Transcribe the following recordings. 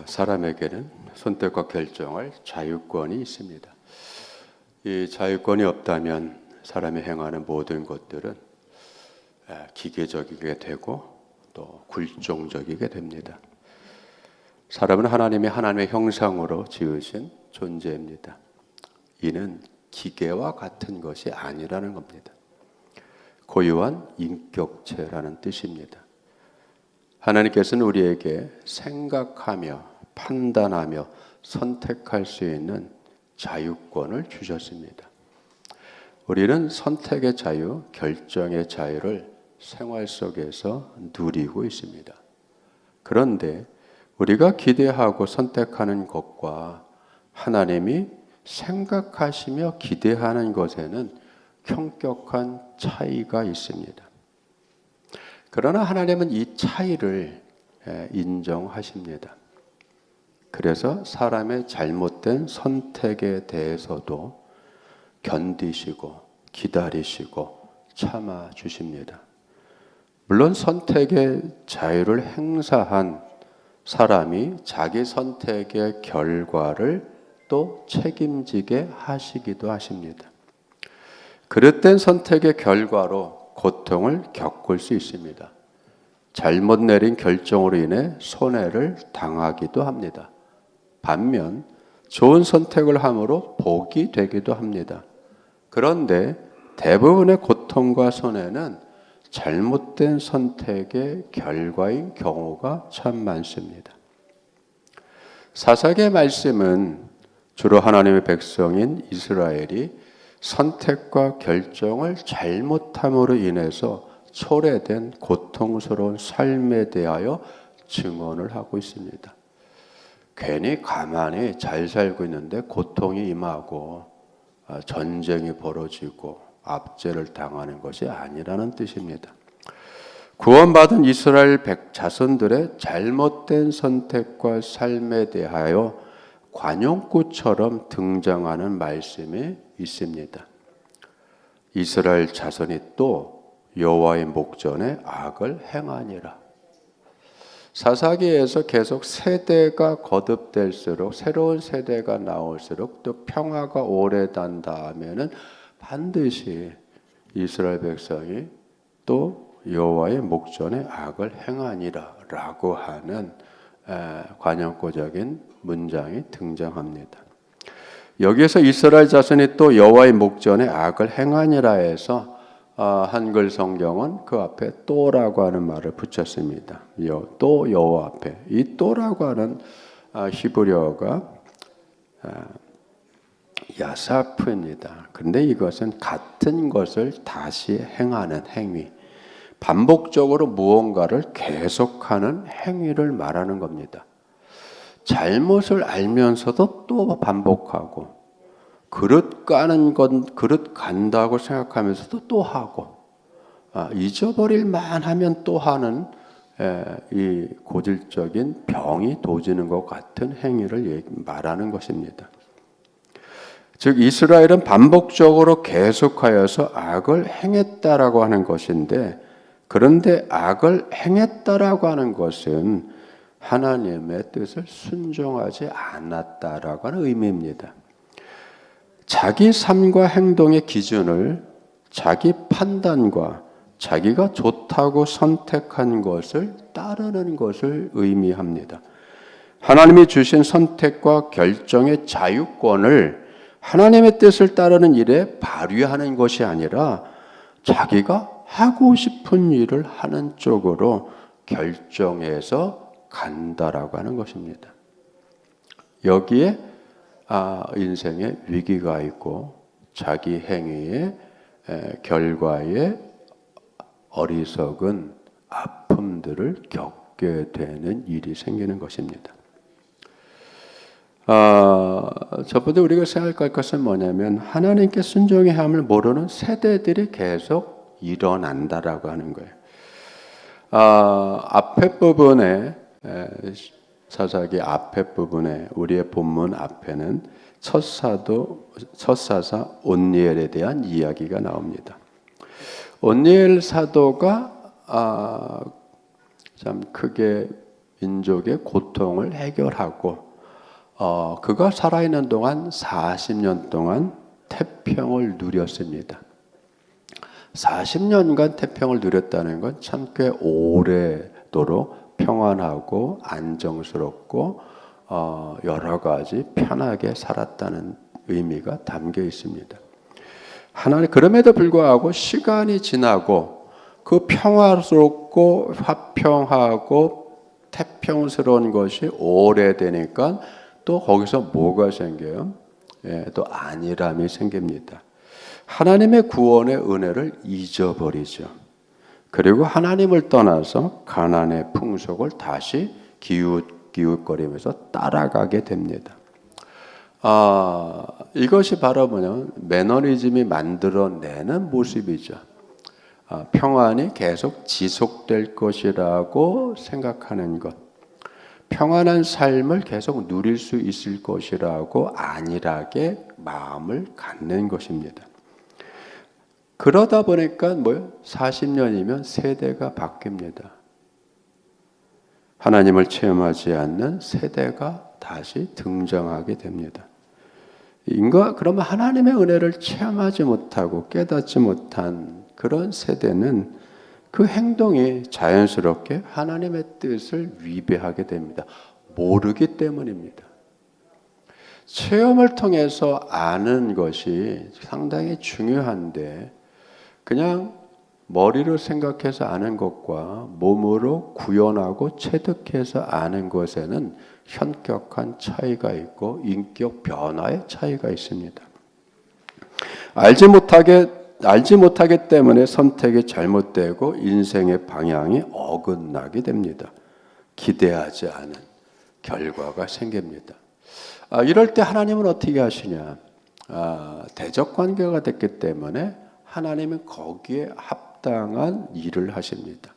사람에게는 선택과 결정할 자유권이 있습니다. 이 자유권이 없다면 사람이 행하는 모든 것들은 기계적이게 되고 또 굴종적이게 됩니다. 사람은 하나님의 형상으로 지으신 존재입니다. 이는 기계와 같은 것이 아니라는 겁니다. 고유한 인격체라는 뜻입니다. 하나님께서는 우리에게 생각하며 판단하며 선택할 수 있는 자유권을 주셨습니다. 우리는 선택의 자유, 결정의 자유를 생활 속에서 누리고 있습니다. 그런데 우리가 기대하고 선택하는 것과 하나님이 생각하시며 기대하는 것에는 현격한 차이가 있습니다. 그러나 하나님은 이 차이를 인정하십니다. 그래서 사람의 잘못된 선택에 대해서도 견디시고 기다리시고 참아주십니다. 물론 선택의 자유를 행사한 사람이 자기 선택의 결과를 또 책임지게 하시기도 하십니다. 그릇된 선택의 결과로 고통을 겪을 수 있습니다. 잘못 내린 결정으로 인해 손해를 당하기도 합니다. 반면 좋은 선택을 함으로 복이 되기도 합니다. 그런데 대부분의 고통과 손해는 잘못된 선택의 결과인 경우가 참 많습니다. 사사기의 말씀은 주로 하나님의 백성인 이스라엘이 선택과 결정을 잘못함으로 인해서 초래된 고통스러운 삶에 대하여 증언을 하고 있습니다. 괜히 가만히 잘 살고 있는데 고통이 임하고 전쟁이 벌어지고 압제를 당하는 것이 아니라는 뜻입니다. 구원받은 이스라엘 자손들의 잘못된 선택과 삶에 대하여 관용구처럼 등장하는 말씀이 있습니다. 이스라엘 자손이 또 여호와의 목전에 악을 행하니라. 사사기에서 계속 세대가 거듭될수록 새로운 세대가 나올수록 또 평화가 오래단 다음에는 반드시 이스라엘 백성이 또 여호와의 목전에 악을 행하니라라고 하는 관용구적인 문장이 등장합니다. 여기에서 이스라엘 자손이 또 여호와의 목전에 악을 행하니라 해서 한글 성경은 그 앞에 또라고 하는 말을 붙였습니다. 또 여호와 앞에 이 또라고 하는 히브리어가 야사프입니다. 그런데 이것은 같은 것을 다시 행하는 행위, 반복적으로 무언가를 계속하는 행위를 말하는 겁니다. 잘못을 알면서도 또 반복하고 그릇 까는 건 그릇 간다고 생각하면서도 또 하고 잊어버릴 만하면 또 하는 이 고질적인 병이 도지는 것 같은 행위를 말하는 것입니다. 즉 이스라엘은 반복적으로 계속하여서 악을 행했다라고 하는 것인데, 그런데 악을 행했다라고 하는 것은 하나님의 뜻을 순종하지 않았다라고 하는 의미입니다. 자기 삶과 행동의 기준을 자기 판단과 자기가 좋다고 선택한 것을 따르는 것을 의미합니다. 하나님이 주신 선택과 결정의 자유권을 하나님의 뜻을 따르는 일에 발휘하는 것이 아니라 자기가 하고 싶은 일을 하는 쪽으로 결정해서 간다라고 하는 것입니다. 여기에 인생에 위기가 있고 자기 행위의 결과에 어리석은 아픔들을 겪게 되는 일이 생기는 것입니다. 첫 번째 우리가 생각할 것은 뭐냐면 하나님께 순종해야 함을 모르는 세대들이 계속 일어난다라고 하는 거예요. 앞에 부분에 사사기 앞에 부분에 우리의 본문 앞에는 첫사사 온니엘에 대한 이야기가 나옵니다. 온니엘 사도가 참 크게 민족의 고통을 해결하고 그가 살아있는 동안 40년 동안 태평을 누렸습니다. 40년간 태평을 누렸다는 건 참 꽤 오래도록 평안하고 안정스럽고 여러 가지 편하게 살았다는 의미가 담겨 있습니다. 하나님 그럼에도 불구하고 시간이 지나고 그 평화스럽고 화평하고 태평스러운 것이 오래되니까 또 거기서 뭐가 생겨요? 또 안일함이 생깁니다. 하나님의 구원의 은혜를 잊어버리죠. 그리고 하나님을 떠나서 가난의 풍속을 다시 기웃기웃거리면서 따라가게 됩니다. 이것이 바로 뭐냐면 매너리즘이 만들어내는 모습이죠. 평안이 계속 지속될 것이라고 생각하는 것, 평안한 삶을 계속 누릴 수 있을 것이라고 안일하게 마음을 갖는 것입니다. 그러다 보니까 40년이면 세대가 바뀝니다. 하나님을 체험하지 않는 세대가 다시 등장하게 됩니다. 그러면 하나님의 은혜를 체험하지 못하고 깨닫지 못한 그런 세대는 그 행동이 자연스럽게 하나님의 뜻을 위배하게 됩니다. 모르기 때문입니다. 체험을 통해서 아는 것이 상당히 중요한데 그냥 머리로 생각해서 아는 것과 몸으로 구현하고 체득해서 아는 것에는 현격한 차이가 있고 인격 변화의 차이가 있습니다. 알지 못하기 때문에 선택이 잘못되고 인생의 방향이 어긋나게 됩니다. 기대하지 않은 결과가 생깁니다. 이럴 때 하나님은 어떻게 하시냐? 대적 관계가 됐기 때문에 하나님은 거기에 합당한 일을 하십니다.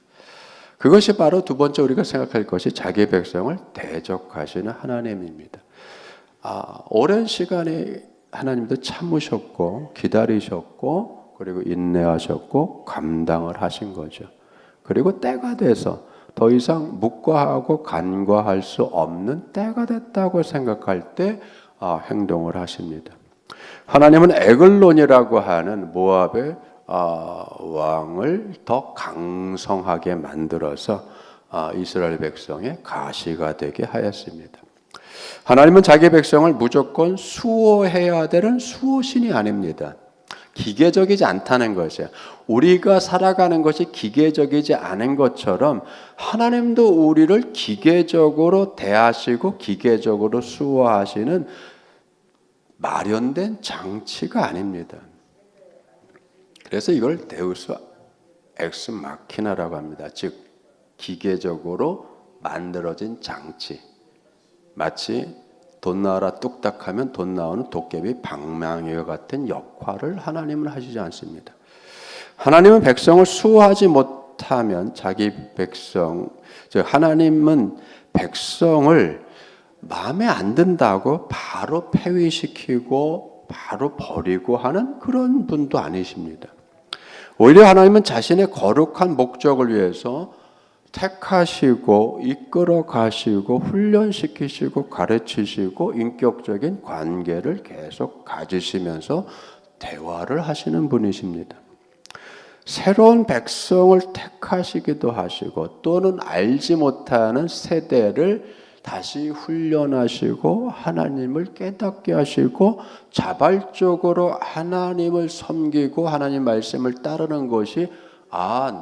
그것이 바로 두 번째 우리가 생각할 것이 자기 백성을 대적하시는 하나님입니다. 오랜 시간에 하나님도 참으셨고 기다리셨고 그리고 인내하셨고 감당을 하신 거죠. 그리고 때가 돼서 더 이상 묵과하고 간과할 수 없는 때가 됐다고 생각할 때 행동을 하십니다. 하나님은 에글론이라고 하는 모압의 왕을 더 강성하게 만들어서 이스라엘 백성의 가시가 되게 하였습니다. 하나님은 자기 백성을 무조건 수호해야 되는 수호신이 아닙니다. 기계적이지 않다는 것이에요. 우리가 살아가는 것이 기계적이지 않은 것처럼 하나님도 우리를 기계적으로 대하시고 기계적으로 수호하시는 마련된 장치가 아닙니다. 그래서 이걸 데우스 엑스 마키나라고 합니다. 즉 기계적으로 만들어진 장치. 마치 돈 나와라 뚝딱하면 돈 나오는 도깨비 방망이와 같은 역할을 하나님은 하시지 않습니다. 하나님은 백성을 수호하지 못하면 자기 백성, 즉 하나님은 백성을 마음에 안 든다고 바로 폐위시키고 바로 버리고 하는 그런 분도 아니십니다. 오히려 하나님은 자신의 거룩한 목적을 위해서 택하시고 이끌어 가시고 훈련시키시고 가르치시고 인격적인 관계를 계속 가지시면서 대화를 하시는 분이십니다. 새로운 백성을 택하시기도 하시고 또는 알지 못하는 세대를 다시 훈련하시고 하나님을 깨닫게 하시고 자발적으로 하나님을 섬기고 하나님 말씀을 따르는 것이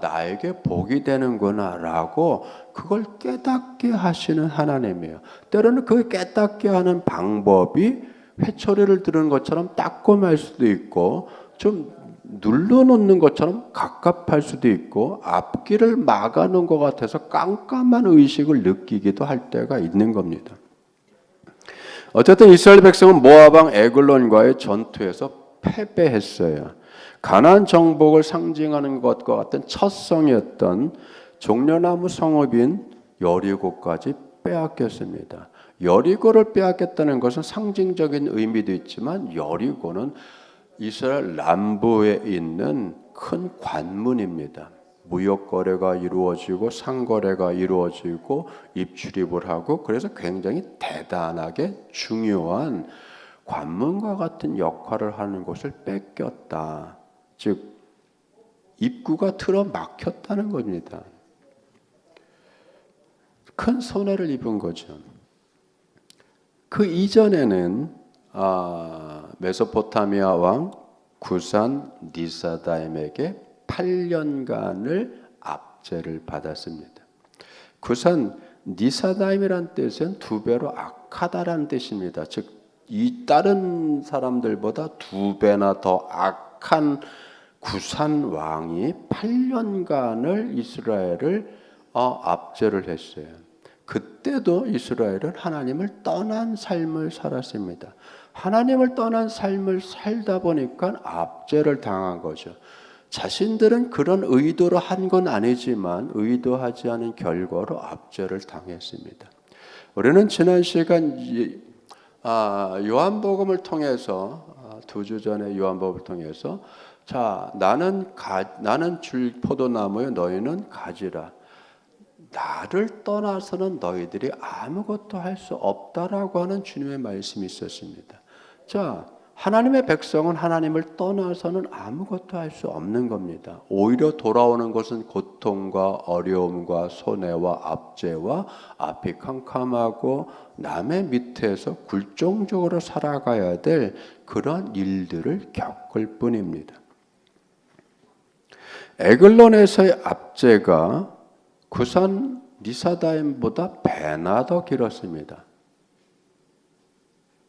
나에게 복이 되는구나 라고 그걸 깨닫게 하시는 하나님이에요. 때로는 그 깨닫게 하는 방법이 회초리를 들은 것처럼 따끔할 수도 있고 좀 눌러놓는 것처럼 갑갑할 수도 있고 앞길을 막아놓은 것 같아서 깜깜한 의식을 느끼기도 할 때가 있는 겁니다. 어쨌든 이스라엘 백성은 모압 왕 에글론과의 전투에서 패배했어요. 가나안 정복을 상징하는 것과 같은 첫 성이었던 종려나무 성읍인 여리고까지 빼앗겼습니다. 여리고를 빼앗겼다는 것은 상징적인 의미도 있지만 여리고는 이스라엘 남부에 있는 큰 관문입니다. 무역 거래가 이루어지고 상거래가 이루어지고 입출입을 하고, 그래서 굉장히 대단하게 중요한 관문과 같은 역할을 하는 곳을 뺏겼다. 즉 입구가 틀어 막혔다는 겁니다. 큰 손해를 입은 거죠. 그 이전에는 메소포타미아 왕 구산 니사다임에게 8년간을 압제를 받았습니다. 구산 니사다임이란 뜻은 두 배로 악하다라는 뜻입니다. 즉 이 다른 사람들보다 두 배나 더 악한 구산 왕이 8년간을 이스라엘을 압제를 했어요. 그때도 이스라엘은 하나님을 떠난 삶을 살았습니다. 하나님을 떠난 삶을 살다 보니까 압제를 당한 거죠. 자신들은 그런 의도로 한 건 아니지만 의도하지 않은 결과로 압제를 당했습니다. 우리는 지난 시간 요한복음을 통해서 2주 전에 요한복음을 통해서 자 나는 포도나무요 너희는 가지라. 나를 떠나서는 너희들이 아무것도 할 수 없다라고 하는 주님의 말씀이 있었습니다. 자, 하나님의 백성은 하나님을 떠나서는 아무것도 할 수 없는 겁니다. 오히려 돌아오는 것은 고통과 어려움과 손해와 압제와 앞이 캄캄하고 남의 밑에서 굴종적으로 살아가야 될 그런 일들을 겪을 뿐입니다. 에글론에서의 압제가 구산 니사다임보다 배나 더 길었습니다.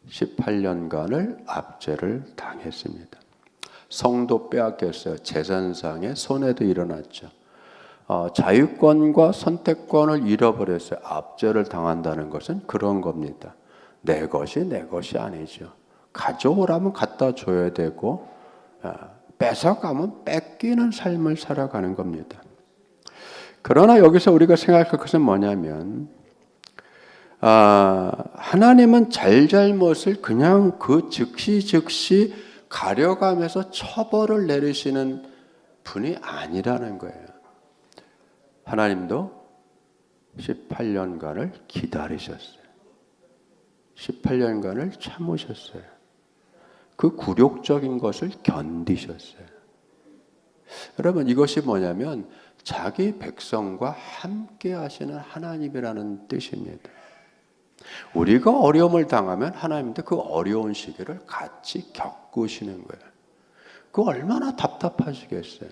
18년간을 압제를 당했습니다. 성도 빼앗겼어요. 재산상의 손해도 일어났죠. 자유권과 선택권을 잃어버렸어요. 압제를 당한다는 것은 그런 겁니다. 내 것이 내 것이 아니죠. 가져오라면 갖다 줘야 되고 뺏어가면 뺏기는 삶을 살아가는 겁니다. 그러나 여기서 우리가 생각할 것은 뭐냐면 하나님은 잘잘못을 그냥 그 즉시 가려가면서 처벌을 내리시는 분이 아니라는 거예요. 하나님도 18년간을 기다리셨어요. 18년간을 참으셨어요. 그 굴욕적인 것을 견디셨어요. 여러분 이것이 뭐냐면 자기 백성과 함께 하시는 하나님이라는 뜻입니다. 우리가 어려움을 당하면 하나님도 그 어려운 시기를 같이 겪으시는 거예요. 그 얼마나 답답하시겠어요.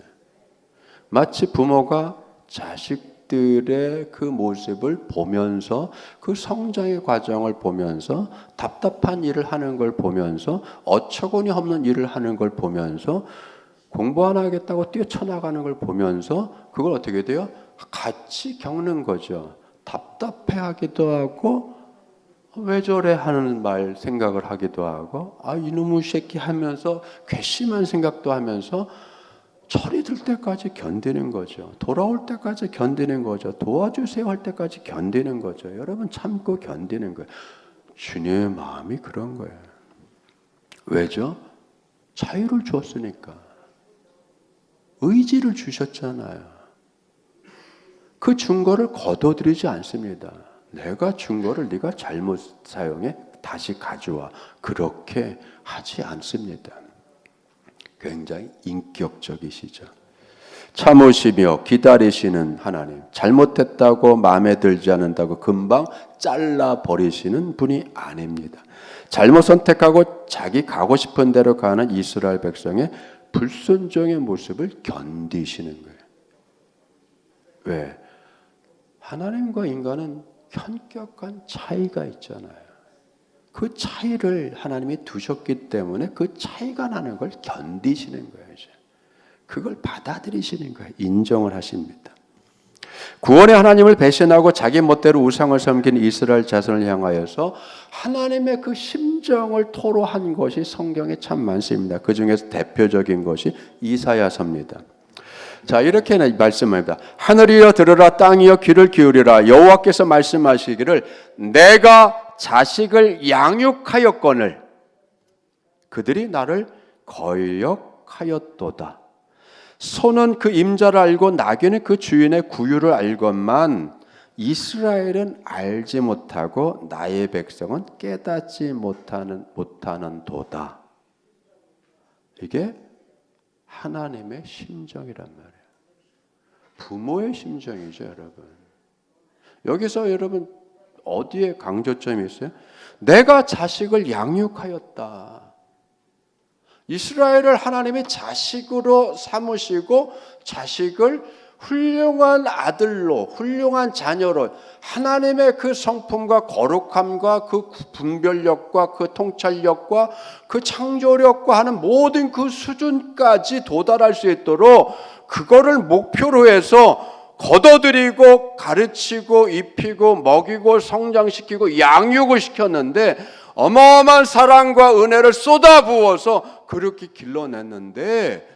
마치 부모가 자식들의 그 모습을 보면서 그 성장의 과정을 보면서 답답한 일을 하는 걸 보면서 어처구니 없는 일을 하는 걸 보면서 공부 안 하겠다고 뛰어쳐나가는 걸 보면서 그걸 어떻게 돼요? 같이 겪는 거죠. 답답해하기도 하고 왜 저래 하는 말 생각을 하기도 하고 이놈의 새끼 하면서 괘씸한 생각도 하면서 철이 들 때까지 견디는 거죠. 돌아올 때까지 견디는 거죠. 도와주세요 할 때까지 견디는 거죠. 여러분 참고 견디는 거예요. 주님의 마음이 그런 거예요. 왜죠? 자유를 주었으니까. 의지를 주셨잖아요. 그 준 거를 거둬들이지 않습니다. 내가 준 거를 네가 잘못 사용해 다시 가져와. 그렇게 하지 않습니다. 굉장히 인격적이시죠. 참으시며 기다리시는 하나님. 잘못했다고 마음에 들지 않는다고 금방 잘라버리시는 분이 아닙니다. 잘못 선택하고 자기 가고 싶은 대로 가는 이스라엘 백성의 불순종의 모습을 견디시는 거예요. 왜? 하나님과 인간은 현격한 차이가 있잖아요. 그 차이를 하나님이 두셨기 때문에 그 차이가 나는 걸 견디시는 거예요. 이제. 그걸 받아들이시는 거예요. 인정을 하십니다. 구원의 하나님을 배신하고 자기 멋대로 우상을 섬긴 이스라엘 자손을 향하여서 하나님의 그 심정을 토로한 것이 성경에 참 많습니다. 그 중에서 대표적인 것이 이사야서입니다. 자, 이렇게 말씀합니다. 하늘이여 들으라, 땅이여 귀를 기울이라. 여호와께서 말씀하시기를 내가 자식을 양육하였거늘 그들이 나를 거역하였도다. 소는 그 임자를 알고 나귀는 그 주인의 구유를 알건만 이스라엘은 알지 못하고 나의 백성은 깨닫지 못하는 도다. 이게 하나님의 심정이란 말이에요. 부모의 심정이죠, 여러분. 여기서 여러분 어디에 강조점이 있어요? 내가 자식을 양육하였다. 이스라엘을 하나님이 자식으로 삼으시고 자식을 훌륭한 아들로, 훌륭한 자녀로 하나님의 그 성품과 거룩함과 그 분별력과 그 통찰력과 그 창조력과 하는 모든 그 수준까지 도달할 수 있도록 그거를 목표로 해서 걷어들이고 가르치고 입히고 먹이고 성장시키고 양육을 시켰는데 어마어마한 사랑과 은혜를 쏟아부어서 그렇게 길러냈는데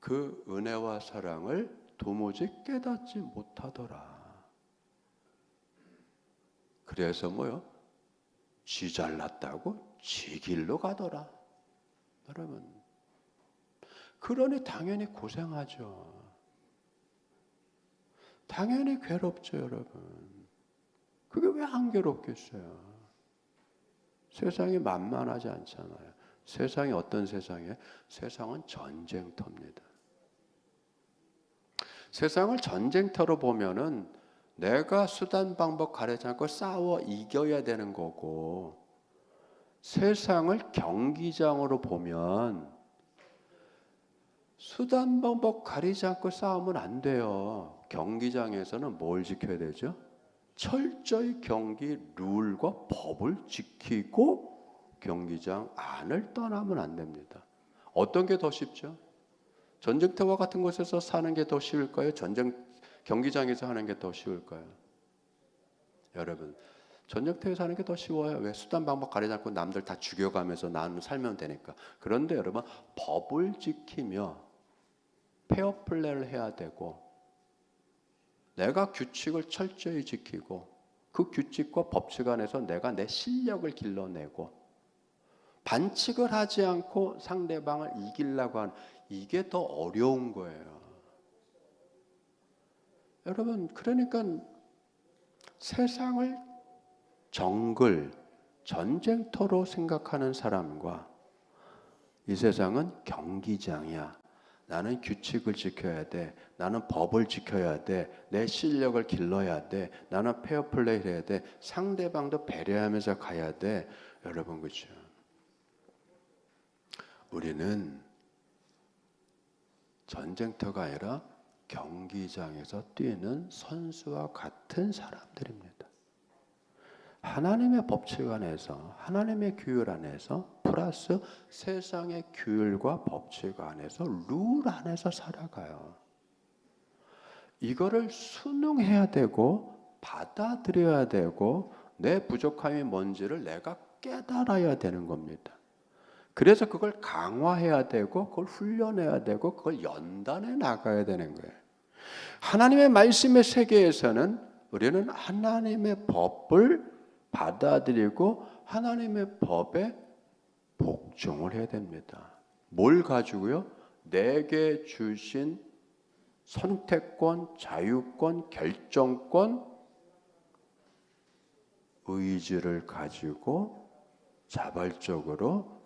그 은혜와 사랑을 도무지 깨닫지 못하더라. 그래서 뭐요? 지 잘났다고 지 길로 가더라. 여러분, 그러니 당연히 고생하죠. 당연히 괴롭죠, 여러분. 그게 왜 안 괴롭겠어요? 세상이 만만하지 않잖아요. 세상이 어떤 세상이에요? 세상은 전쟁터입니다. 세상을 전쟁터로 보면은 내가 수단 방법 가리지 않고 싸워 이겨야 되는 거고, 세상을 경기장으로 보면 수단 방법 가리지 않고 싸우면 안 돼요. 경기장에서는 뭘 지켜야 되죠? 철저히 경기 룰과 법을 지키고 경기장 안을 떠나면 안 됩니다. 어떤 게 더 쉽죠? 전쟁터와 같은 곳에서 사는 게 더 쉬울까요? 경기장에서 하는 게 더 쉬울까요? 여러분, 전쟁터에서 사는 게 더 쉬워요. 왜? 수단 방법 가리지 않고 남들 다 죽여가면서 나는 살면 되니까. 그런데 여러분, 법을 지키며 페어플레이를 해야 되고 내가 규칙을 철저히 지키고 그 규칙과 법칙 안에서 내가 내 실력을 길러내고 반칙을 하지 않고 상대방을 이기려고 하는 이게 더 어려운 거예요. 여러분, 그러니까 세상을 정글, 전쟁터로 생각하는 사람과 이 세상은 경기장이야. 나는 규칙을 지켜야 돼. 나는 법을 지켜야 돼. 내 실력을 길러야 돼. 나는 페어플레이를 해야 돼. 상대방도 배려하면서 가야 돼. 여러분, 그렇죠? 우리는 전쟁터가 아니라 경기장에서 뛰는 선수와 같은 사람들입니다. 하나님의 법칙 안에서, 하나님의 규율 안에서 플러스 세상의 규율과 법칙 안에서 룰 안에서 살아가요. 이거를 순응해야 되고 받아들여야 되고 내 부족함이 뭔지를 내가 깨달아야 되는 겁니다. 그래서 그걸 강화해야 되고 그걸 훈련해야 되고 그걸 연단해 나가야 되는 거예요. 하나님의 말씀의 세계에서는 우리는 하나님의 법을 받아들이고 하나님의 법에 복종을 해야 됩니다. 뭘 가지고요? 내게 주신 선택권, 자유권, 결정권, 의지를 가지고 자발적으로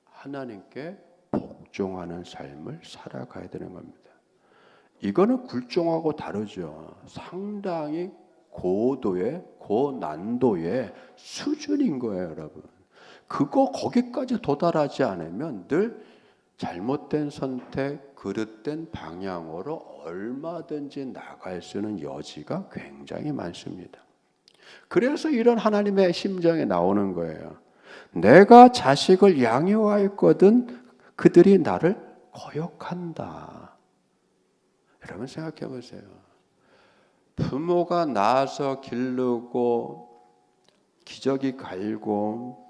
하나님께 복종하는 삶을 살아가야 되는 겁니다. 이거는 굴종하고 다르죠. 상당히 고도의, 고난도의 수준인 거예요, 여러분. 거기까지 도달하지 않으면 늘 잘못된 선택, 그릇된 방향으로 얼마든지 나갈 수 있는 여지가 굉장히 많습니다. 그래서 이런 하나님의 심정이 나오는 거예요. 내가 자식을 양육하였거든 그들이 나를 거역한다. 여러분 생각해 보세요. 부모가 낳아서 기르고 기저귀 갈고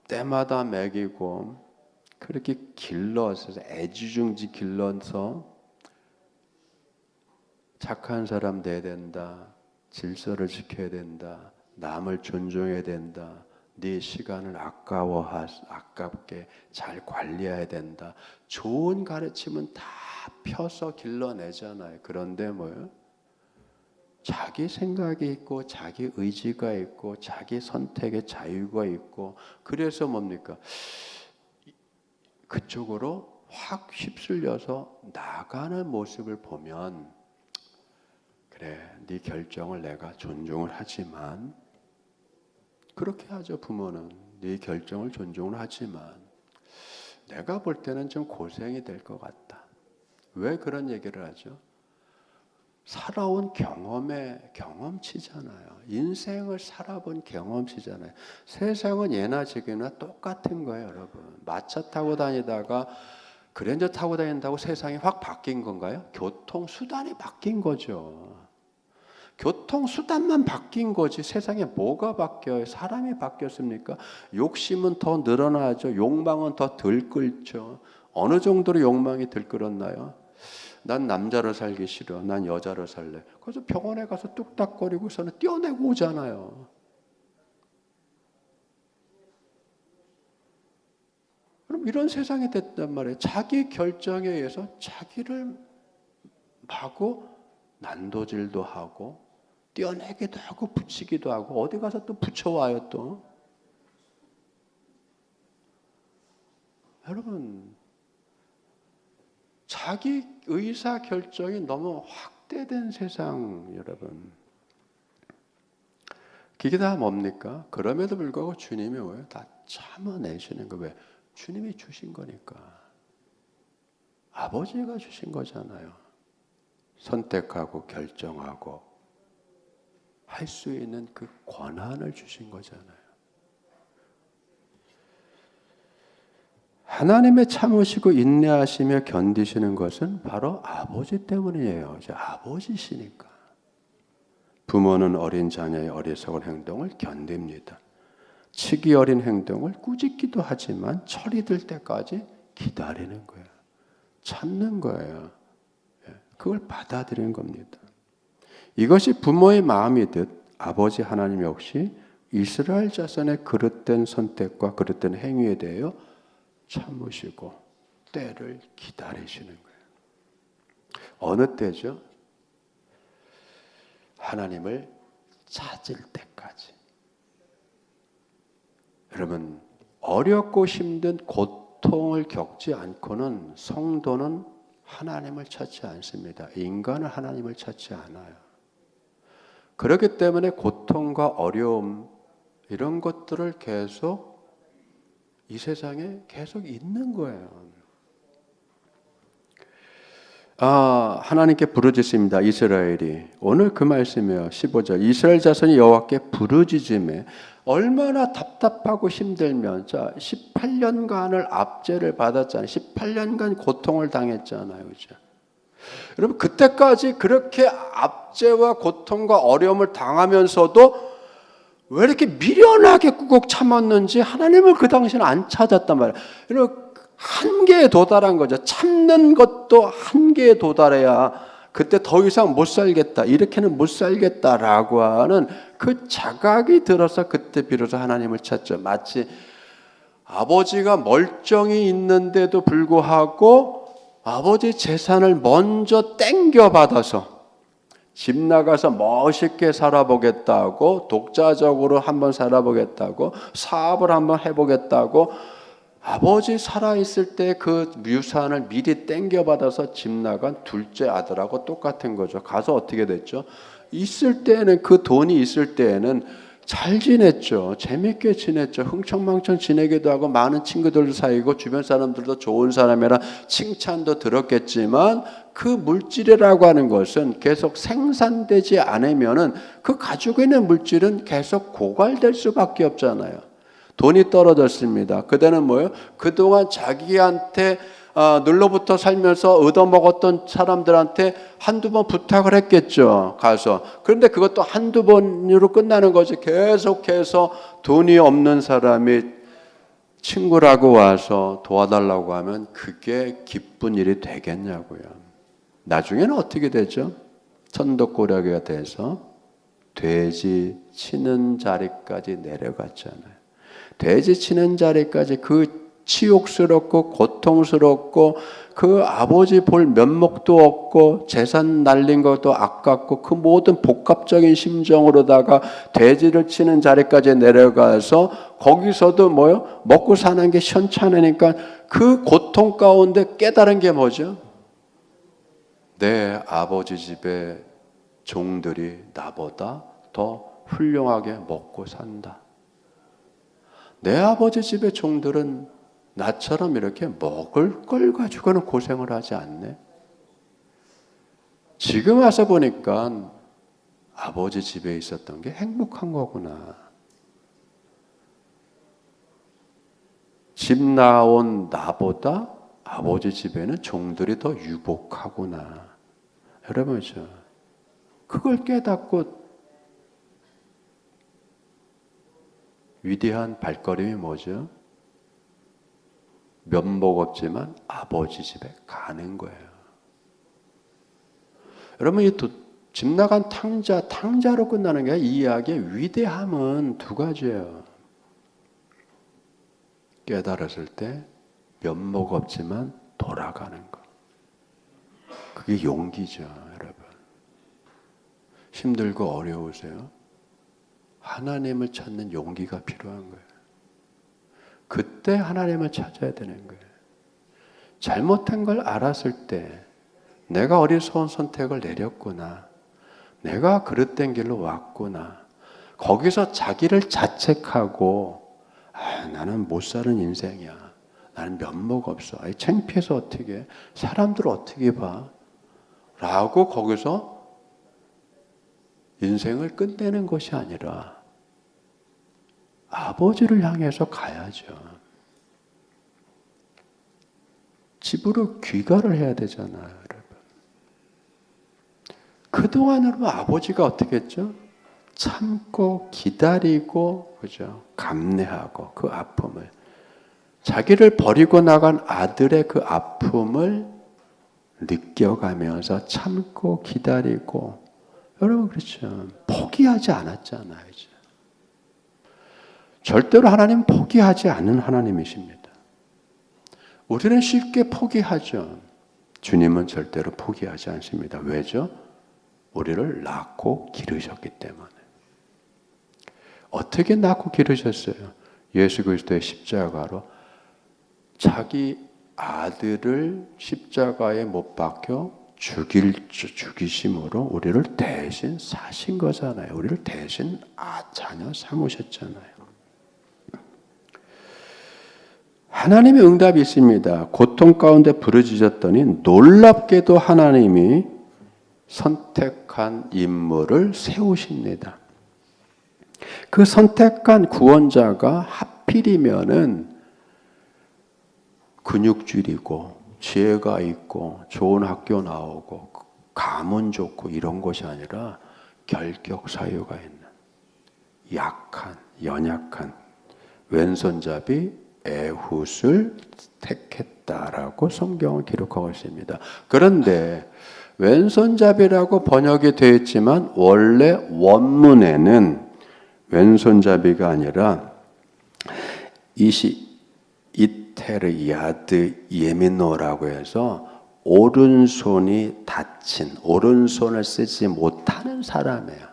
때마다 먹이고 그렇게 길러서 애지중지 길러서 착한 사람 돼야 된다. 질서를 지켜야 된다. 남을 존중해야 된다. 네 시간을 아깝게 잘 관리해야 된다. 좋은 가르침은 다 펴서 길러내잖아요. 그런데 뭐예요? 자기 생각이 있고 자기 의지가 있고 자기 선택의 자유가 있고 그래서 뭡니까? 그쪽으로 확 휩쓸려서 나가는 모습을 보면 그래, 네 결정을 내가 존중을 하지만 그렇게 하죠. 부모는 네 결정을 존중을 하지만 내가 볼 때는 좀 고생이 될 것 같다. 왜 그런 얘기를 하죠? 살아온 경험의 경험치잖아요. 인생을 살아본 경험치잖아요. 세상은 예나 지금이나 똑같은 거예요, 여러분. 마차 타고 다니다가 그랜저 타고 다닌다고 세상이 확 바뀐 건가요? 교통수단이 바뀐 거죠. 교통수단만 바뀐 거지 세상에 뭐가 바뀌어요? 사람이 바뀌었습니까? 욕심은 더 늘어나죠. 욕망은 더 들끓죠. 어느 정도로 욕망이 들끓었나요? 난 남자로 살기 싫어. 난 여자로 살래. 그래서 병원에 가서 뚝딱거리고서는 떼어내고 오잖아요. 그럼 이런 세상이 됐단 말이에요. 자기 결정에 의해서 자기를 마구 난도질도 하고 떼어내기도 하고 붙이기도 하고 어디 가서 또 붙여와요 또. 여러분 자기 의사 결정이 너무 확대된 세상 여러분. 그게 다 뭡니까? 그럼에도 불구하고 주님이 왜 다 참아내시는 거 왜? 주님이 주신 거니까. 아버지가 주신 거잖아요. 선택하고 결정하고 할 수 있는 그 권한을 주신 거잖아요. 하나님의 참으시고 인내하시며 견디시는 것은 바로 아버지 때문이에요. 이제 아버지시니까. 부모는 어린 자녀의 어리석은 행동을 견딥니다. 치기 어린 행동을 꾸짖기도 하지만 철이 들 때까지 기다리는 거예요. 참는 거예요. 그걸 받아들이는 겁니다. 이것이 부모의 마음이듯 아버지 하나님 역시 이스라엘 자손의 그릇된 선택과 그릇된 행위에 대하여 참으시고 때를 기다리시는 거예요. 어느 때죠? 하나님을 찾을 때까지. 여러분 어렵고 힘든 고통을 겪지 않고는 성도는 하나님을 찾지 않습니다. 인간은 하나님을 찾지 않아요. 그렇기 때문에 고통과 어려움 이런 것들을 계속 이 세상에 계속 있는 거예요. 하나님께 부르짖습니다. 이스라엘이. 오늘 그 말씀이에요. 15절. 이스라엘 자손이 여호와께 부르짖음에 얼마나 답답하고 힘들면 자 18년간을 압제를 받았잖아요. 18년간 고통을 당했잖아요. 그죠? 여러분 그때까지 그렇게 압제와 고통과 어려움을 당하면서도 왜 이렇게 미련하게 꾹꾹 참았는지 하나님을 그 당시에는 안 찾았단 말이에요. 여러분 한계에 도달한 거죠. 참는 것도 한계에 도달해야 그때 더 이상 못 살겠다. 이렇게는 못 살겠다라고 하는 그 자각이 들어서 그때 비로소 하나님을 찾죠. 마치 아버지가 멀쩡히 있는데도 불구하고 아버지 재산을 먼저 땡겨받아서 집 나가서 멋있게 살아보겠다고 독자적으로 한번 살아보겠다고 사업을 한번 해보겠다고 아버지 살아있을 때 그 유산을 미리 땡겨받아서 집 나간 둘째 아들하고 똑같은 거죠. 가서 어떻게 됐죠? 있을 때는 그 돈이 있을 때에는 잘 지냈죠. 재밌게 지냈죠. 흥청망청 지내기도 하고 많은 친구들도 사귀고 주변 사람들도 좋은 사람이라 칭찬도 들었겠지만 그 물질이라고 하는 것은 계속 생산되지 않으면은 그 가지고 있는 물질은 계속 고갈될 수밖에 없잖아요. 돈이 떨어졌습니다. 그때는 뭐예요? 그동안 자기한테 눌러붙어 살면서 얻어먹었던 사람들한테 한두 번 부탁을 했겠죠. 가서. 그런데 그것도 한두 번으로 끝나는 거지. 계속해서 돈이 없는 사람이 친구라고 와서 도와달라고 하면 그게 기쁜 일이 되겠냐고요. 나중에는 어떻게 되죠? 천덕고려가 돼서 돼지 치는 자리까지 내려갔잖아요. 돼지 치는 자리까지 그 치욕스럽고 고통스럽고 그 아버지 볼 면목도 없고 재산 날린 것도 아깝고 그 모든 복합적인 심정으로다가 돼지를 치는 자리까지 내려가서 거기서도 뭐요? 먹고 사는 게 현찮으니까 그 고통 가운데 깨달은 게 뭐죠? 내 아버지 집의 종들이 나보다 더 훌륭하게 먹고 산다. 내 아버지 집의 종들은 나처럼 이렇게 먹을 걸 가지고는 고생을 하지 않네. 지금 와서 보니까 아버지 집에 있었던 게 행복한 거구나. 집 나온 나보다 아버지 집에는 종들이 더 유복하구나. 여러분, 그걸 깨닫고 위대한 발걸음이 뭐죠? 면목 없지만 아버지 집에 가는 거예요. 여러분, 집 나간 탕자로 끝나는 게 이 이야기의 위대함은 두 가지예요. 깨달았을 때 면목 없지만 돌아가는 거. 그게 용기죠, 여러분. 힘들고 어려우세요? 하나님을 찾는 용기가 필요한 거예요. 그때 하나님을 찾아야 되는 거예요. 잘못한 걸 알았을 때 내가 어리석은 선택을 내렸구나. 내가 그릇된 길로 왔구나. 거기서 자기를 자책하고 나는 못 사는 인생이야. 나는 면목 없어. 창피해서 어떻게 해? 사람들 어떻게 봐? 라고 거기서 인생을 끝내는 것이 아니라 아버지를 향해서 가야죠. 집으로 귀가를 해야 되잖아요, 여러분. 그동안으로 아버지가 어떻게 했죠? 참고 기다리고, 그죠? 감내하고 그 아픔을. 자기를 버리고 나간 아들의 그 아픔을 느껴가면서 참고 기다리고, 여러분, 그렇죠. 포기하지 않았잖아요, 이제. 절대로 하나님은 포기하지 않는 하나님이십니다. 우리는 쉽게 포기하죠. 주님은 절대로 포기하지 않습니다. 왜죠? 우리를 낳고 기르셨기 때문에. 어떻게 낳고 기르셨어요? 예수 그리스도의 십자가로 자기 아들을 십자가에 못 박혀 죽이심으로 우리를 대신 사신 거잖아요. 우리를 대신 자녀 삼으셨잖아요. 하나님의 응답이 있습니다. 고통 가운데 부르짖었더니 놀랍게도 하나님이 선택한 인물을 세우십니다. 그 선택한 구원자가 하필이면은 근육질이고 지혜가 있고 좋은 학교 나오고 가문 좋고 이런 것이 아니라 결격 사유가 있는 약한 연약한 왼손잡이 에훗을 택했다라고 성경은 기록하고 있습니다. 그런데 왼손잡이라고 번역이 되어 있지만 원래 원문에는 왼손잡이가 아니라 이테르 야드 예미노라고 해서 오른손이 다친, 오른손을 쓰지 못하는 사람이에요.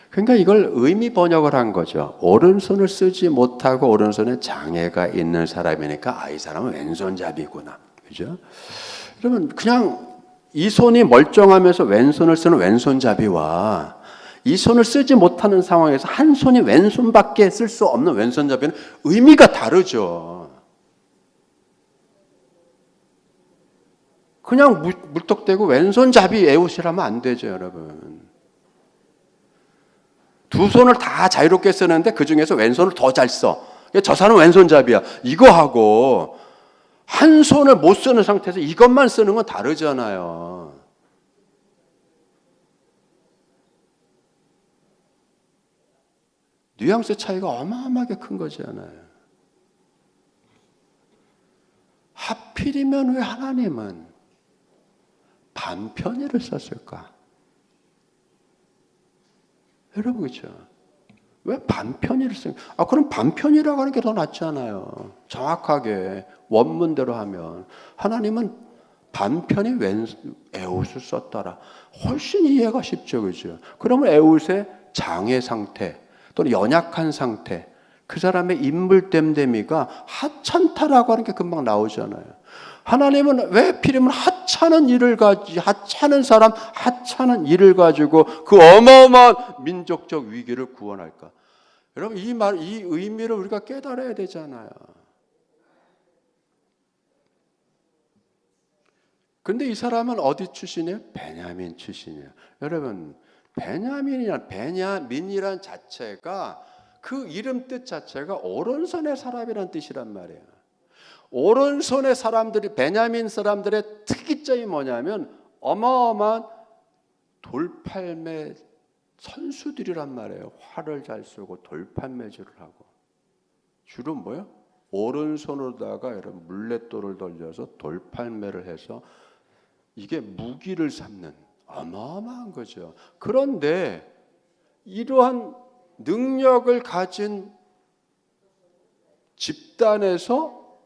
그러니까 이걸 의미 번역을 한 거죠. 오른손을 쓰지 못하고 오른손에 장애가 있는 사람이니까 이 사람은 왼손잡이구나. 그죠? 그러면 그냥 이 손이 멀쩡하면서 왼손을 쓰는 왼손잡이와 이 손을 쓰지 못하는 상황에서 한 손이 왼손밖에 쓸 수 없는 왼손잡이는 의미가 다르죠. 그냥 물떡대고 왼손잡이 에웃이라면 안 되죠, 여러분. 두 손을 다 자유롭게 쓰는데 그 중에서 왼손을 더 잘 써. 저 사람은 왼손잡이야. 이거 하고 한 손을 못 쓰는 상태에서 이것만 쓰는 건 다르잖아요. 뉘앙스 차이가 어마어마하게 큰 거잖아요. 하필이면 왜 하나님은 반편의를 썼을까? 여러분, 그렇죠? 왜 반편이를 써요? 그럼 반편이라고 하는 게 더 낫잖아요. 정확하게 원문대로 하면. 하나님은 반편이 에웃을 썼더라. 훨씬 이해가 쉽죠, 그죠? 그러면 에웃의 장애 상태 또는 연약한 상태, 그 사람의 인물 됨됨이가 하찮다라고 하는 게 금방 나오잖아요. 하나님은 왜 필이면 하찮은 사람, 하찮은 일을 가지고 그 어마어마한 민족적 위기를 구원할까? 여러분, 이 의미를 우리가 깨달아야 되잖아요. 근데 이 사람은 어디 출신이에요? 베냐민 출신이에요. 여러분, 베냐민이란 자체가 그 이름 뜻 자체가 오른손의 사람이란 뜻이란 말이에요. 오른손의 사람들이, 베냐민 사람들의 특이점이 뭐냐면 어마어마한 돌팔매 선수들이란 말이에요. 활을 잘 쏘고 돌팔매질을 하고. 주로 뭐예요? 오른손으로다가 여러분 물맷돌을 돌려서 돌팔매를 해서 이게 무기를 삼는 어마어마한 거죠. 그런데 이러한 능력을 가진 집단에서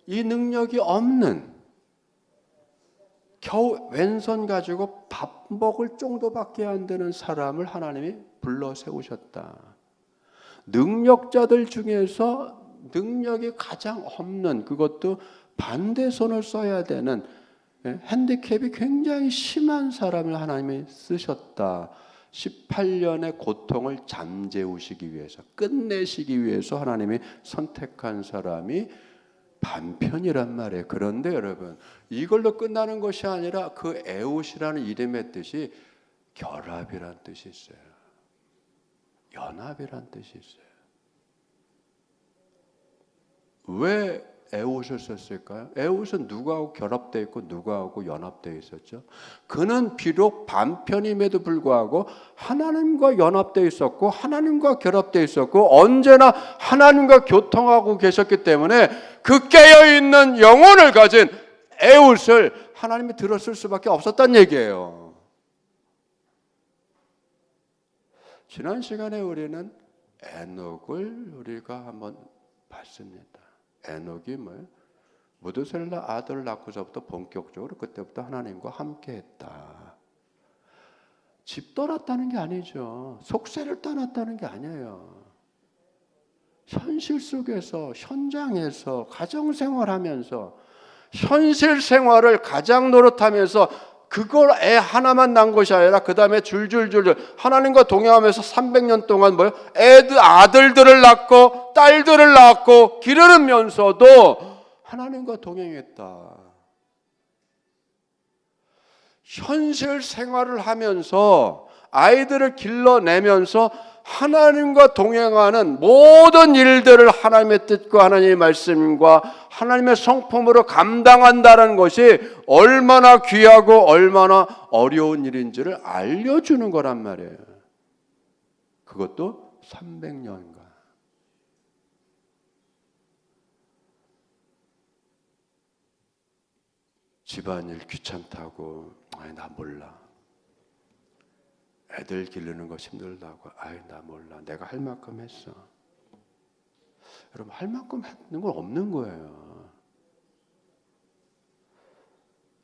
이 능력이 없는, 겨우 왼손 가지고 밥 먹을 정도밖에 안 되는 사람을 하나님이 불러 세우셨다. 능력자들 중에서 능력이 가장 없는, 그것도 반대손을 써야 되는 핸디캡이 굉장히 심한 사람을 하나님이 쓰셨다. 18년의 고통을 잠재우시기 위해서, 끝내시기 위해서 하나님이 선택한 사람이 반편이란 말이에요. 그런데 여러분, 이걸로 끝나는 것이 아니라 그 에웃이라는 이름의 뜻이 결합이란 뜻이 있어요. 연합이란 뜻이 있어요. 왜 에웃을 썼을까요? 에웃은 누구하고 결합되어 있고 누구하고 연합되어 있었죠? 그는 비록 반편임에도 불구하고 하나님과 연합되어 있었고 하나님과 결합되어 있었고 언제나 하나님과 교통하고 계셨기 때문에 그 깨어있는 영혼을 가진 에웃을 하나님이 들었을 수밖에 없었단 얘기예요. 지난 시간에 우리는 에녹을 우리가 한번 봤습니다. 에녹이 뭐예요? 무드셀라 아들을 낳고서부터 본격적으로 그때부터 하나님과 함께했다. 집 떠났다는 게 아니죠. 속세를 떠났다는 게 아니에요. 현실 속에서, 현장에서, 가정생활하면서, 현실 생활을 가장 노릇하면서 그걸 애 하나만 낳은 것이 아니라 그 다음에 줄줄줄 하나님과 동행하면서 300년 동안 아들들을 낳고 딸들을 낳고 기르면서도 하나님과 동행했다. 현실 생활을 하면서 아이들을 길러내면서 하나님과 동행하는 모든 일들을 하나님의 뜻과 하나님의 말씀과 하나님의 성품으로 감당한다는 것이 얼마나 귀하고 얼마나 어려운 일인지를 알려주는 거란 말이에요. 그것도 300년간. 집안일 귀찮다고, 나 몰라. 애들 기르는 거 힘들다고, 나 몰라. 내가 할 만큼 했어. 여러분, 할 만큼 했는 건 없는 거예요.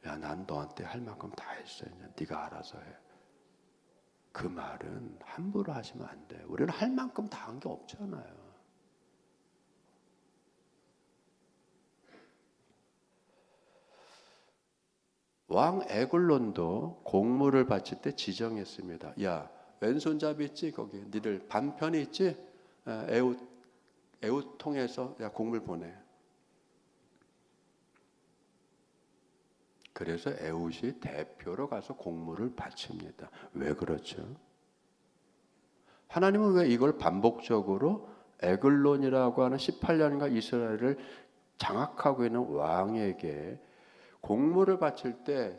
야, 난 너한테 할 만큼 다 했어. 네가 알아서 해. 그 말은 함부로 하시면 안 돼. 우리는 할 만큼 다 한 게 없잖아요. 왕 에글론도 공물을 바칠 때 지정했습니다. 야, 왼손잡이 있지? 거기 니들 반편이 있지? 에웃 통해서 야, 공물 보내. 그래서 에웃이 대표로 가서 공물을 바칩니다. 왜 그렇죠? 하나님은 왜 이걸 반복적으로 에글론이라고 하는 18년간 이스라엘을 장악하고 있는 왕에게 공물을 바칠 때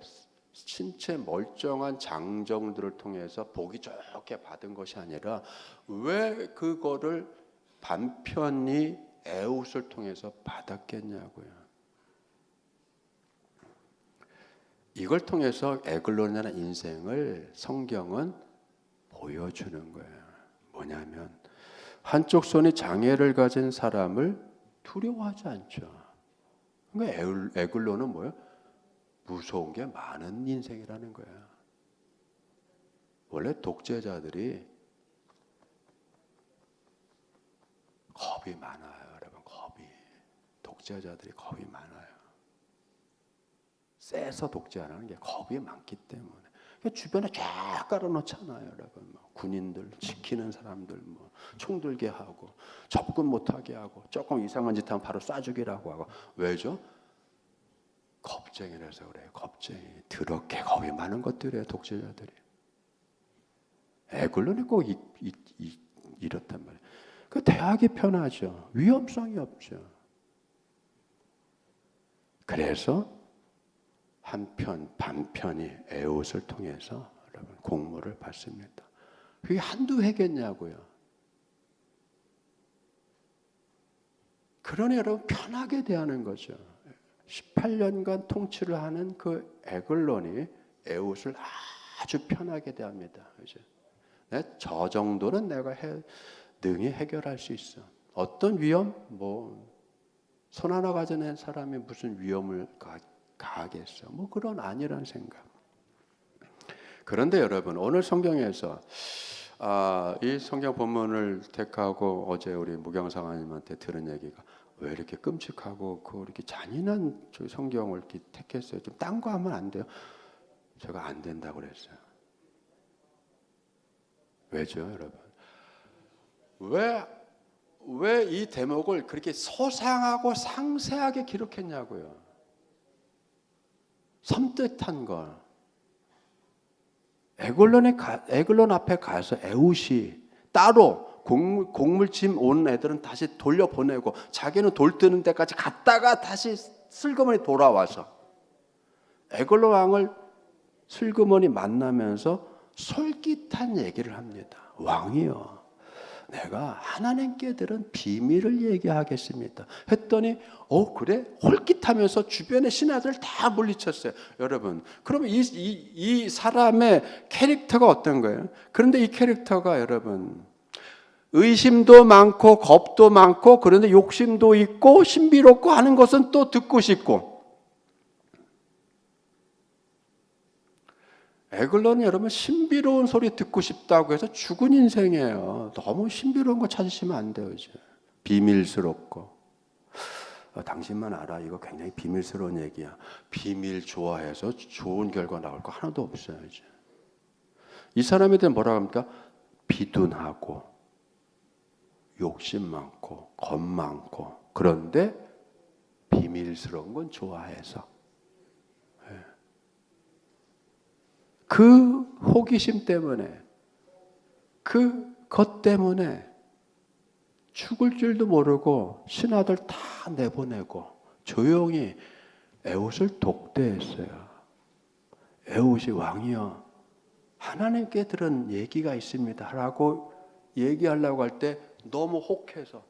신체 멀쩡한 장정들을 통해서 보기 좋게 받은 것이 아니라 왜 그거를 반편이 에웃을 통해서 받았겠냐고요. 이걸 통해서 에글론이라는 인생을 성경은 보여주는 거예요. 뭐냐면 한쪽 손이 장애를 가진 사람을 두려워하지 않죠. 그러니까 에글론은 뭐예요? 무서운 게 많은 인생이라는 거야. 원래 독재자들이 겁이 많아요, 여러분. 독재자들이 겁이 많아요. 세서 독재 안 하는 게 겁이 많기 때문에. 주변에 쫙 깔아놓잖아요, 여러분. 군인들, 지키는 사람들, 총 들게 하고, 접근 못하게 하고, 조금 이상한 짓 하면 바로 쏴 죽이라고 하고. 왜죠? 겁쟁이라서 그래요, 겁쟁이. 더럽게 겁이 많은 것들이에요, 독재자들이. 에글론이 꼭 이렇단 말이에요. 그 대학이 편하죠. 위험성이 없죠. 그래서 반편이 에옷을 통해서 여러분 공무를 받습니다. 그게 한두 해겠냐고요. 그러니 여러분 편하게 대하는 거죠. 18년간 통치를 하는 그 에글론이 에옷을 아주 편하게 대합니다. 그죠? 저 정도는 내가 능히 해결할 수 있어. 어떤 위험? 손 하나 가진 사람이 무슨 위험을 가하겠어. 그런 아니란 생각. 그런데 여러분, 오늘 성경에서 이 성경 본문을 택하고 어제 우리 무경상아님한테 들은 얘기가 왜 이렇게 끔찍하고 이렇게 잔인한 성경을 이렇게 택했어요. 좀 딴 거 하면 안 돼요? 제가 안 된다고 그랬어요. 왜죠, 여러분? 왜 이 대목을 그렇게 소상하고 상세하게 기록했냐고요. 섬뜩한 걸. 에글론 앞에 가서 에웃이 따로 곡물짐 온 애들은 다시 돌려보내고 자기는 돌 뜨는 데까지 갔다가 다시 슬그머니 돌아와서 에글론 왕을 슬그머니 만나면서 솔깃한 얘기를 합니다. 왕이요, 내가 하나님께 들은 비밀을 얘기하겠습니다. 했더니 그래? 홀깃하면서 주변의 신하들 다 물리쳤어요. 여러분, 그러면 이 사람의 캐릭터가 어떤 거예요? 그런데 이 캐릭터가 여러분 의심도 많고 겁도 많고 그런데 욕심도 있고 신비롭고 하는 것은 또 듣고 싶고. 에글론은 여러분 신비로운 소리 듣고 싶다고 해서 죽은 인생이에요. 너무 신비로운 거 찾으시면 안 돼요. 이제 비밀스럽고. 당신만 알아. 이거 굉장히 비밀스러운 얘기야. 비밀 좋아해서 좋은 결과 나올 거 하나도 없어요. 이제 이 사람에 대해 뭐라고 합니까? 비둔하고 욕심 많고 겁 많고 그런데 비밀스러운 건 좋아해서 그 호기심 때문에 그것 때문에 죽을 줄도 모르고 신하들 다 내보내고 조용히 에웃을 독대했어요. 에웃이 왕이여 하나님께 들은 얘기가 있습니다 라고 얘기하려고 할 때 너무 혹해서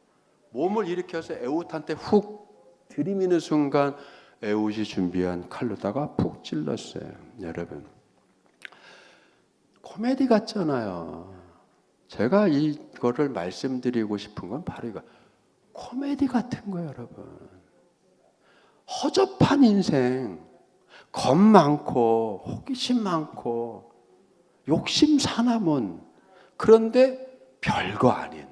몸을 일으켜서 에웃한테 훅 들이미는 순간 에웃이 준비한 칼로다가 푹 찔렀어요. 여러분 코미디 같잖아요. 제가 이거를 말씀드리고 싶은 건 바로 이거. 코미디 같은 거예요, 여러분. 허접한 인생, 겁 많고 호기심 많고 욕심 사나문 그런데 별거 아닌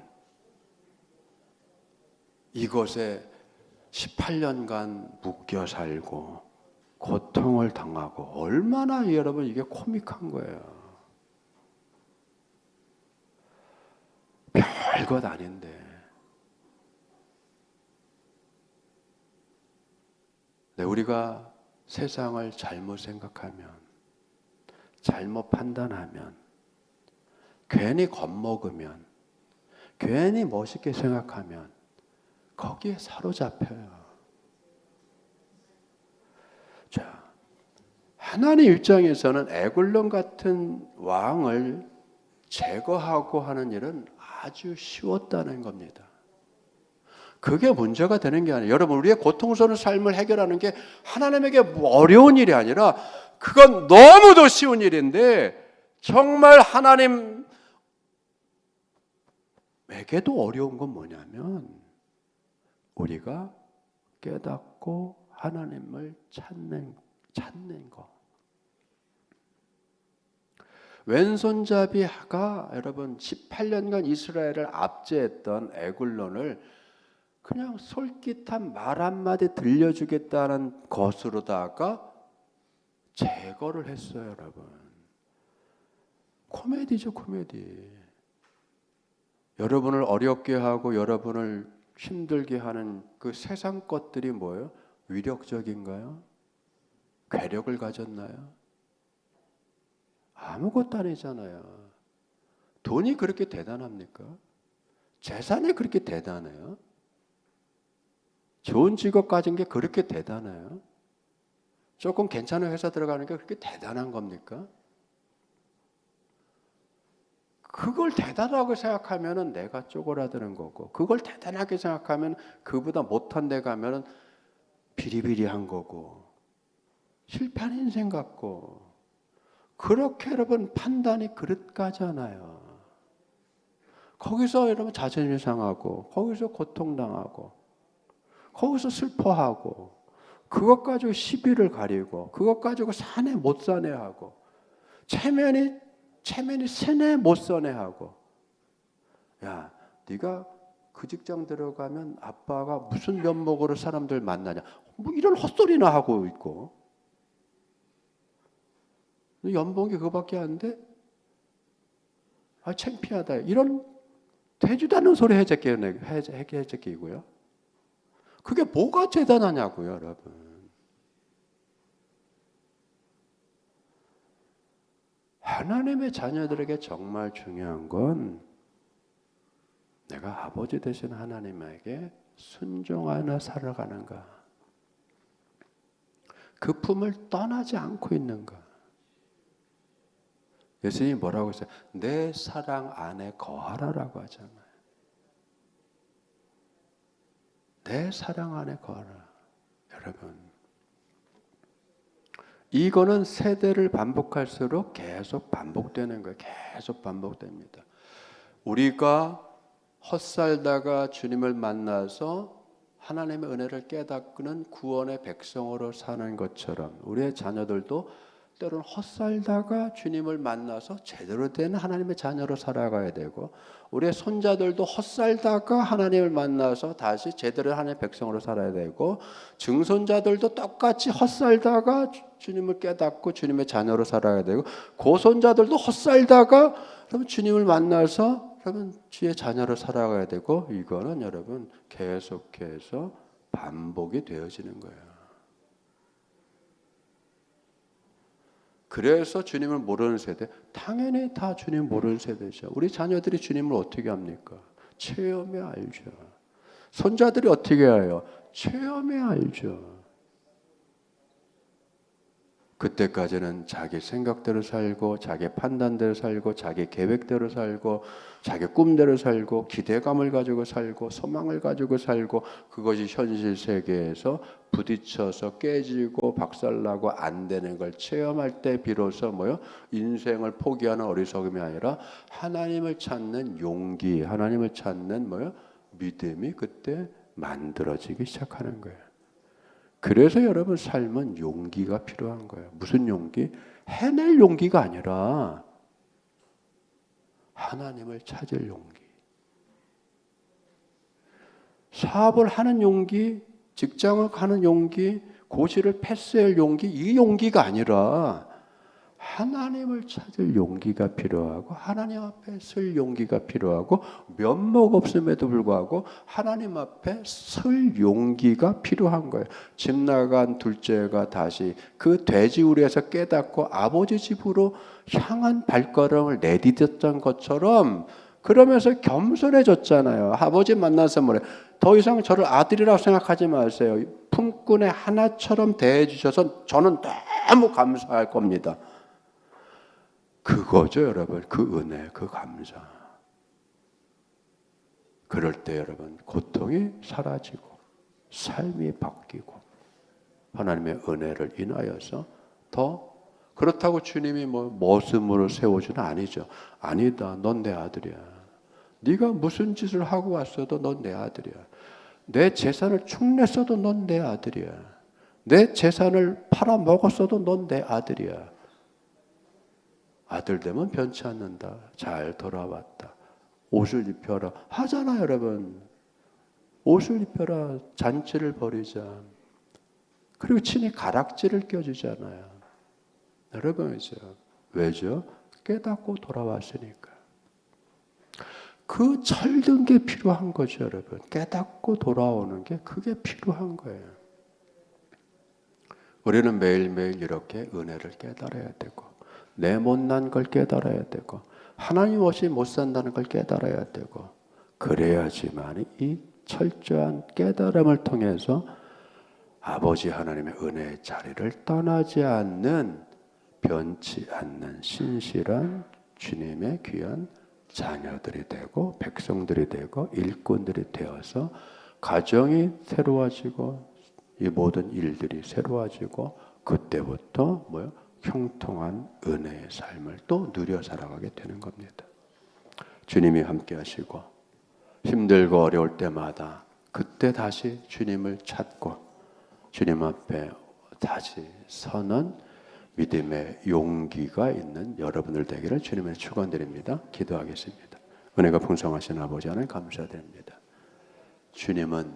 이것에 18년간 묶여 살고 고통을 당하고 얼마나 여러분 이게 코믹한 거예요. 별것 아닌데 우리가 세상을 잘못 생각하면 잘못 판단하면 괜히 겁먹으면 괜히 멋있게 생각하면 거기에 사로잡혀요. 자, 하나님 입장에서는 에글론 같은 왕을 제거하고 하는 일은 아주 쉬웠다는 겁니다. 그게 문제가 되는 게 아니에요. 여러분 우리의 고통스러운 삶을 해결하는 게 하나님에게 어려운 일이 아니라 그건 너무도 쉬운 일인데 정말 하나님 에게도 어려운 건 뭐냐면 우리가 깨닫고 하나님을 찾는 거. 왼손잡이가 여러분 18년간 이스라엘을 압제했던 에글론을 그냥 솔깃한 말 한마디 들려주겠다는 것으로다가 제거를 했어요, 여러분. 코미디죠, 코미디. 여러분을 어렵게 하고 여러분을 힘들게 하는 그 세상 것들이 뭐예요? 위력적인가요? 괴력을 가졌나요? 아무것도 아니잖아요. 돈이 그렇게 대단합니까? 재산이 그렇게 대단해요? 좋은 직업 가진 게 그렇게 대단해요? 조금 괜찮은 회사 들어가는 게 그렇게 대단한 겁니까? 그걸 대단하고 생각하면 내가 쪼그라드는 거고, 그걸 대단하게 생각하면 그보다 못한 데 가면 비리비리한 거고, 실패한 인생 같고, 그렇게 여러분 판단이 그릇가잖아요. 거기서 여러분 자존심 상하고, 거기서 고통당하고, 거기서 슬퍼하고, 그것 가지고 시비를 가리고, 그것 가지고 사내 못 사내 하고, 체면이 세네 못 사내 하고, 야, 네가 그 직장 들어가면 아빠가 무슨 면목으로 사람들 만나냐, 뭐 이런 헛소리나 하고 있고, 연봉이 그거밖에 안 돼? 아, 창피하다. 이런 되지도 않는 소리 해제끼고요. 그게 뭐가 대단하냐고요, 여러분. 하나님의 자녀들에게 정말 중요한 건 내가 아버지 되신 하나님에게 순종하며 살아가는가. 그 품을 떠나지 않고 있는가. 예수님이 뭐라고 했어요? 내 사랑 안에 거하라라고 하잖아요. 내 사랑 안에 거하라. 여러분, 이거는 세대를 반복할수록 계속 반복되는 거예요. 계속 반복됩니다. 우리가 헛살다가 주님을 만나서 하나님의 은혜를 깨닫고는 구원의 백성으로 사는 것처럼 우리의 자녀들도 때로는 헛살다가 주님을 만나서 제대로 된 하나님의 자녀로 살아가야 되고, 우리의 손자들도 헛살다가 하나님을 만나서 다시 제대로 하나님의 백성으로 살아야 되고, 증손자들도 똑같이 헛살다가 주님을 깨닫고 주님의 자녀로 살아야 되고, 고손자들도 헛살다가 주님을 만나서 여러분 주의 자녀로 살아가야 되고, 이거는 여러분 계속해서 반복이 되어지는 거예요. 그래서 주님을 모르는 세대, 당연히 다 주님 모르는 세대죠. 우리 자녀들이 주님을 어떻게 합니까? 체험해 알죠. 손자들이 어떻게 해요? 체험해 알죠. 그때까지는 자기 생각대로 살고, 자기 판단대로 살고, 자기 계획대로 살고, 자기 꿈대로 살고, 기대감을 가지고 살고, 소망을 가지고 살고, 그것이 현실 세계에서 부딪혀서 깨지고 박살나고 안 되는 걸 체험할 때 비로소 뭐요? 인생을 포기하는 어리석음이 아니라 하나님을 찾는 용기, 하나님을 찾는 뭐요? 믿음이 그때 만들어지기 시작하는 거예요. 그래서 여러분 삶은 용기가 필요한 거예요. 무슨 용기? 해낼 용기가 아니라 하나님을 찾을 용기. 사업을 하는 용기, 직장을 가는 용기, 고시를 패스할 용기, 이 용기가 아니라 하나님을 찾을 용기가 필요하고, 하나님 앞에 설 용기가 필요하고, 면목 없음에도 불구하고 하나님 앞에 설 용기가 필요한 거예요. 집 나간 둘째가 다시 그 돼지우리에서 깨닫고 아버지 집으로 향한 발걸음을 내디뎠던 것처럼, 그러면서 겸손해졌잖아요. 아버지 만나서 뭐래? 더 이상 저를 아들이라고 생각하지 마세요. 품꾼의 하나처럼 대해주셔서 저는 너무 감사할 겁니다. 그거죠, 여러분. 그 은혜, 그 감사. 그럴 때 여러분 고통이 사라지고 삶이 바뀌고 하나님의 은혜를 인하여서 더, 그렇다고 주님이 뭐 모습으로 세워주는 아니죠. 아니다, 넌 내 아들이야. 네가 무슨 짓을 하고 왔어도 넌 내 아들이야. 내 재산을 축냈어도 넌 내 아들이야. 내 재산을 팔아먹었어도 넌 내 아들이야. 아들 되면 변치 않는다. 잘 돌아왔다. 옷을 입혀라. 하잖아, 여러분. 옷을 입혀라. 잔치를 벌이자. 그리고 친히 가락지를 껴주잖아요. 여러분이죠. 왜죠? 깨닫고 돌아왔으니까. 그 철든 게 필요한 거죠, 여러분. 깨닫고 돌아오는 게 그게 필요한 거예요. 우리는 매일매일 이렇게 은혜를 깨달아야 되고, 내 못난 걸 깨달아야 되고, 하나님 없이 못 산다는 걸 깨달아야 되고, 그래야지만 이 철저한 깨달음을 통해서 아버지 하나님의 은혜의 자리를 떠나지 않는, 변치 않는 신실한 주님의 귀한 자녀들이 되고 백성들이 되고 일꾼들이 되어서 가정이 새로워지고 이 모든 일들이 새로워지고 그때부터 형통한 은혜의 삶을 또 누려 살아가게 되는 겁니다. 주님이 함께 하시고 힘들고 어려울 때마다 그때 다시 주님을 찾고 주님 앞에 다시 서는 믿음의 용기가 있는 여러분들 되기를 주님의 축원드립니다. 기도하겠습니다. 은혜가 풍성하신 아버지 하나님 감사드립니다. 주님은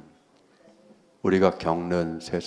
우리가 겪는 세상